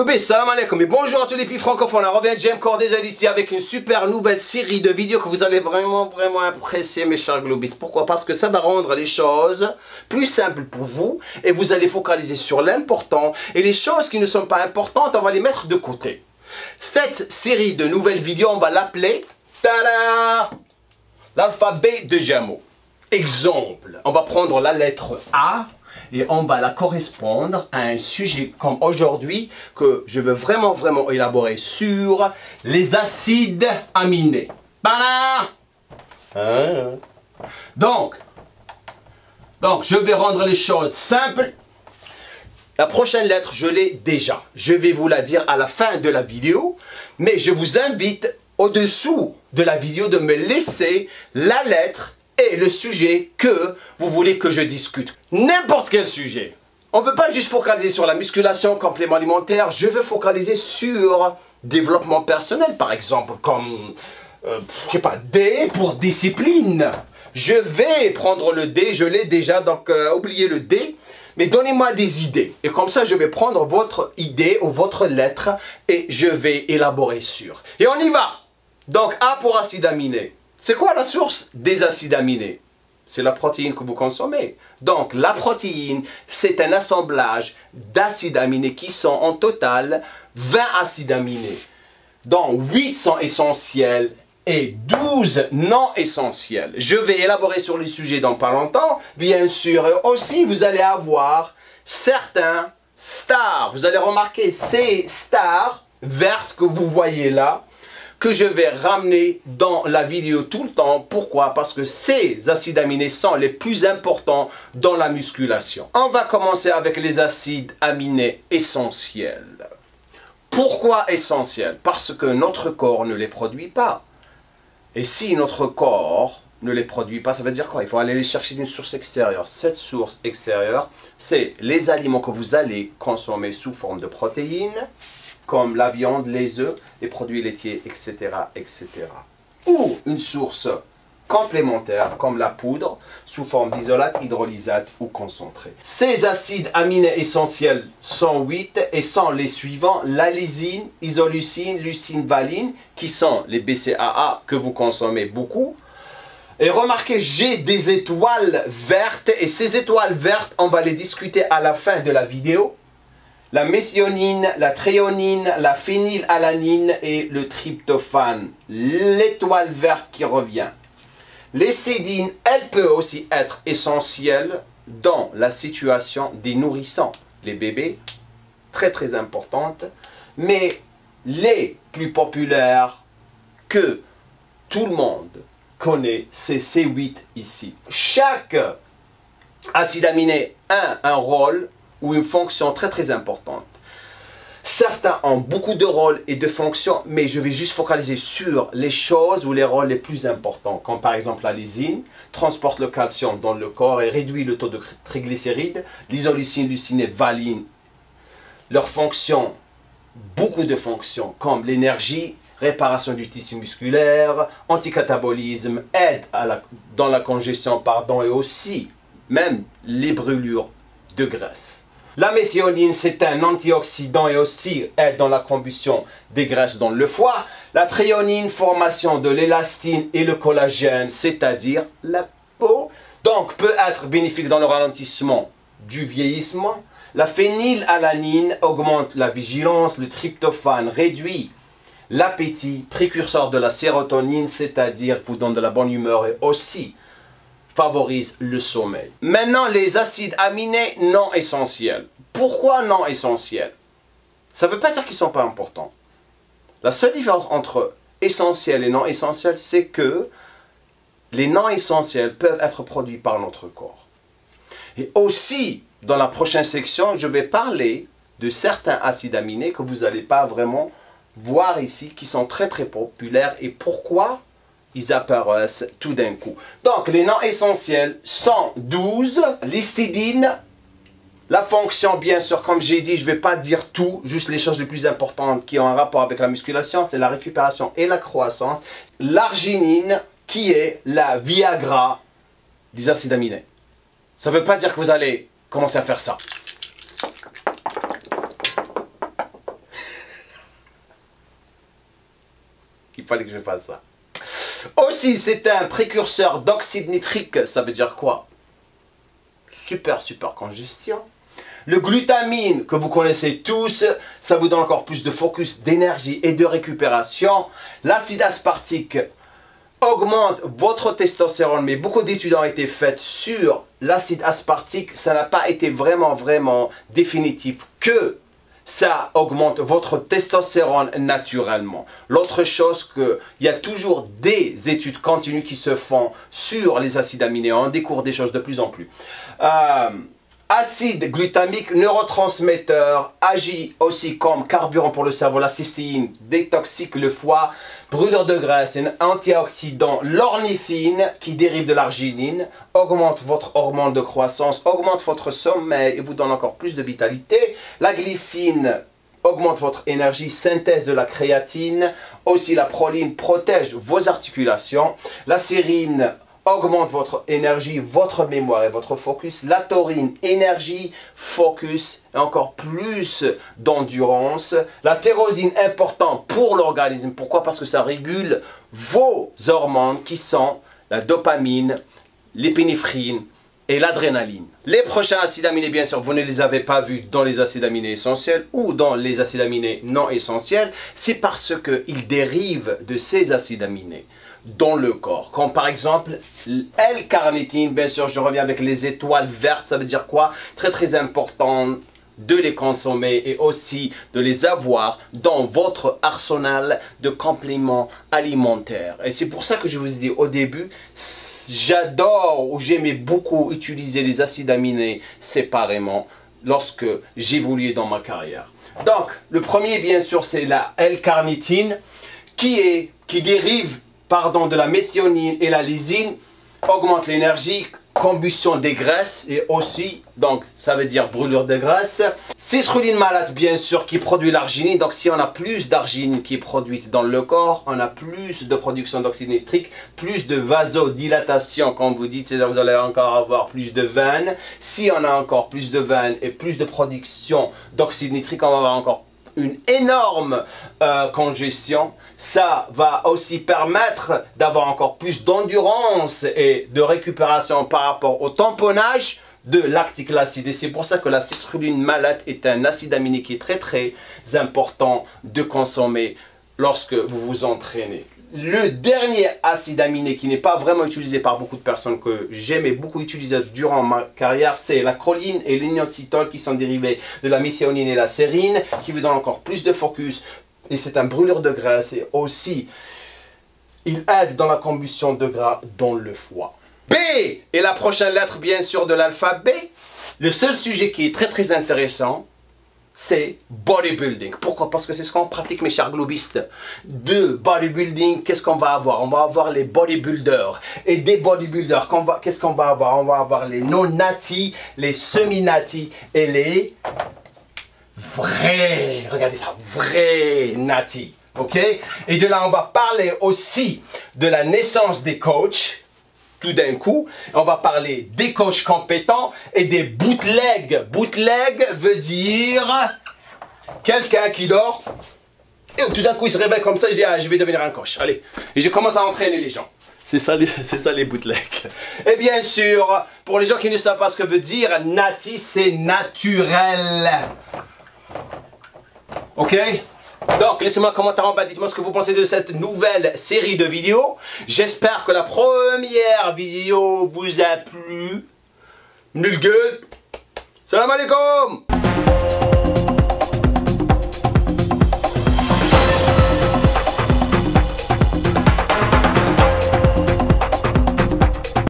Gloubis, salam alaikum et bonjour à tous les pays francophones. On revient James Cordez ici avec une super nouvelle série de vidéos que vous allez vraiment apprécier mes chers Gloubis. Pourquoi? Parce que ça va rendre les choses plus simples pour vous et vous allez focaliser sur l'important et les choses qui ne sont pas importantes, on va les mettre de côté. Cette série de nouvelles vidéos, on va l'appeler l'alphabet de Jamo. Exemple, on va prendre la lettre A et on va la correspondre à un sujet comme aujourd'hui que je veux vraiment élaborer sur les acides aminés. Donc, je vais rendre les choses simples. La prochaine lettre, je l'ai déjà. Je vais vous la dire à la fin de la vidéo, mais je vous invite au-dessous de la vidéo de me laisser la lettre et le sujet que vous voulez que je discute. N'importe quel sujet. On ne veut pas juste focaliser sur la musculation, complément alimentaire. Je veux focaliser sur développement personnel, par exemple, comme, je sais pas, D pour discipline. Je vais prendre le D, je l'ai déjà, donc oubliez le D. Mais donnez-moi des idées. Et comme ça, je vais prendre votre idée ou votre lettre et je vais élaborer sur. Et on y va. Donc, A pour acide aminé. C'est quoi la source des acides aminés? C'est la protéine que vous consommez. Donc, la protéine, c'est un assemblage d'acides aminés qui sont en total 20 acides aminés, dont 8 sont essentiels et 12 non essentiels. Je vais élaborer sur le sujet dans pas longtemps, bien sûr. Et aussi, vous allez avoir certains stars. Vous allez remarquer ces stars vertes que vous voyez là, que je vais ramener dans la vidéo tout le temps. Pourquoi? Parce que ces acides aminés sont les plus importants dans la musculation. On va commencer avec les acides aminés essentiels. Pourquoi essentiels? Parce que notre corps ne les produit pas. Et si notre corps ne les produit pas, ça veut dire quoi? Il faut aller les chercher d'une source extérieure. Cette source extérieure, c'est les aliments que vous allez consommer sous forme de protéines, comme la viande, les œufs, les produits laitiers, etc., etc. Ou une source complémentaire, comme la poudre, sous forme d'isolate, hydrolysate ou concentré. Ces acides aminés essentiels sont 8 et sont les suivants: la lysine, isoleucine, leucine, valine, qui sont les BCAA que vous consommez beaucoup. Et remarquez, j'ai des étoiles vertes et ces étoiles vertes, on va les discuter à la fin de la vidéo. La méthionine, la thréonine, la phénylalanine et le tryptophane. L'étoile verte qui revient. L'histidine, elle peut aussi être essentielle dans la situation des nourrissons. Les bébés, très importante. Mais les plus populaires que tout le monde connaît, c'est ces 8 ici. Chaque acide aminé a un rôle ou une fonction très importante. Certains ont beaucoup de rôles et de fonctions, mais je vais juste focaliser sur les choses ou les rôles les plus importants, comme par exemple la lysine, transporte le calcium dans le corps et réduit le taux de triglycérides. L'isoleucine, leucine et valine, leurs fonctions, beaucoup de fonctions, comme l'énergie, réparation du tissu musculaire, anticatabolisme, aide dans la congestion, et aussi même les brûlures de graisse. La méthionine, c'est un antioxydant et aussi aide dans la combustion des graisses dans le foie. La thréonine, formation de l'élastine et le collagène, c'est-à-dire la peau. Donc, peut être bénéfique dans le ralentissement du vieillissement. La phénylalanine augmente la vigilance. Le tryptophane réduit l'appétit, précurseur de la sérotonine, c'est-à-dire vous donne de la bonne humeur et aussi favorise le sommeil. Maintenant, les acides aminés non essentiels. Pourquoi non essentiels? Ça ne veut pas dire qu'ils ne sont pas importants. La seule différence entre essentiels et non essentiels, c'est que les non essentiels peuvent être produits par notre corps. Et aussi, dans la prochaine section, je vais parler de certains acides aminés que vous n'allez pas vraiment voir ici, qui sont très populaires et pourquoi ils apparaissent tout d'un coup. Donc, les non essentiels sont 12. L'histidine, la fonction, bien sûr, comme j'ai dit, je ne vais pas dire tout, juste les choses les plus importantes qui ont un rapport avec la musculation, c'est la récupération et la croissance. L'arginine, qui est la Viagra des acides aminés. Ça ne veut pas dire que vous allez commencer à faire ça. Il fallait que je fasse ça. Aussi, c'est un précurseur d'oxyde nitrique. Ça veut dire quoi? Super congestion. Le glutamine, que vous connaissez tous, ça vous donne encore plus de focus, d'énergie et de récupération. L'acide aspartique augmente votre testostérone, mais beaucoup d'études ont été faites sur l'acide aspartique. Ça n'a pas été vraiment définitif que ça augmente votre testostérone naturellement. L'autre chose, il y a toujours des études continues qui se font sur les acides aminés. On découvre des choses de plus en plus. Acide glutamique, neurotransmetteur, agit aussi comme carburant pour le cerveau. La cystéine détoxique le foie, brûlure de graisse, un antioxydant. L'ornithine, qui dérive de l'arginine, augmente votre hormone de croissance, augmente votre sommeil et vous donne encore plus de vitalité. La glycine augmente votre énergie, synthèse de la créatine. Aussi la proline protège vos articulations. La sérine augmente votre énergie, votre mémoire et votre focus. La taurine, énergie, focus et encore plus d'endurance. La tyrosine, important pour l'organisme. Pourquoi? Parce que ça régule vos hormones qui sont la dopamine, l'épinéphrine et l'adrénaline. Les prochains acides aminés, bien sûr, vous ne les avez pas vus dans les acides aminés essentiels ou dans les acides aminés non essentiels. C'est parce qu'ils dérivent de ces acides aminés dans le corps, comme par exemple L-carnitine. Bien sûr, je reviens avec les étoiles vertes. Ça veut dire quoi? Très important de les consommer et aussi de les avoir dans votre arsenal de compléments alimentaires. Et c'est pour ça que je vous ai dit au début, j'adore ou j'aimais beaucoup utiliser les acides aminés séparément lorsque j'évoluais dans ma carrière. Donc, le premier, bien sûr, c'est la L-carnitine qui dérive de la méthionine et la lysine, augmente l'énergie, combustion des graisses et aussi, donc ça veut dire brûlure de graisse. Citrulline malate, bien sûr, qui produit l'arginine. Donc si on a plus d'arginine qui est produite dans le corps, on a plus de production d'oxyde nitrique, plus de vasodilatation, comme vous dites, c'est-à-dire vous allez encore avoir plus de veines. Si on a encore plus de veines et plus de production d'oxyde nitrique, on va avoir encore une énorme congestion. Ça va aussi permettre d'avoir encore plus d'endurance et de récupération par rapport au tamponnage de lactique acide. Et c'est pour ça que la citrulline malate est un acide aminé qui est très important de consommer lorsque vous vous entraînez. Le dernier acide aminé qui n'est pas vraiment utilisé par beaucoup de personnes, que j'aimais beaucoup utiliser durant ma carrière, c'est la choline et l'inositol qui sont dérivés de la méthionine et la sérine, qui vous donnent encore plus de focus. Et c'est un brûleur de graisse et aussi il aide dans la combustion de gras dans le foie. B est la prochaine lettre, bien sûr, de l'alphabet. Le seul sujet qui est très intéressant, c'est bodybuilding. Pourquoi? Parce que c'est ce qu'on pratique, mes chers globistes. De bodybuilding, qu'est-ce qu'on va avoir? On va avoir les bodybuilders. Et des bodybuilders, qu'est-ce qu'on va avoir? On va avoir les non-natis, les semi-natis et les vrais, regardez ça, vrais natis. Ok? Et de là, on va parler aussi de la naissance des coachs. Tout d'un coup, on va parler des coachs compétents et des bootlegs. Bootleg veut dire quelqu'un qui dort et tout d'un coup il se réveille comme ça. Je dis ah, je vais devenir un coach. Allez, et je commence à entraîner les gens. C'est ça les bootlegs. Et bien sûr, pour les gens qui ne savent pas ce que veut dire nati, c'est naturel. Ok? Donc, laissez-moi un commentaire en bas, dites-moi ce que vous pensez de cette nouvelle série de vidéos. J'espère que la première vidéo vous a plu. Nul gueule. Salam alaikum.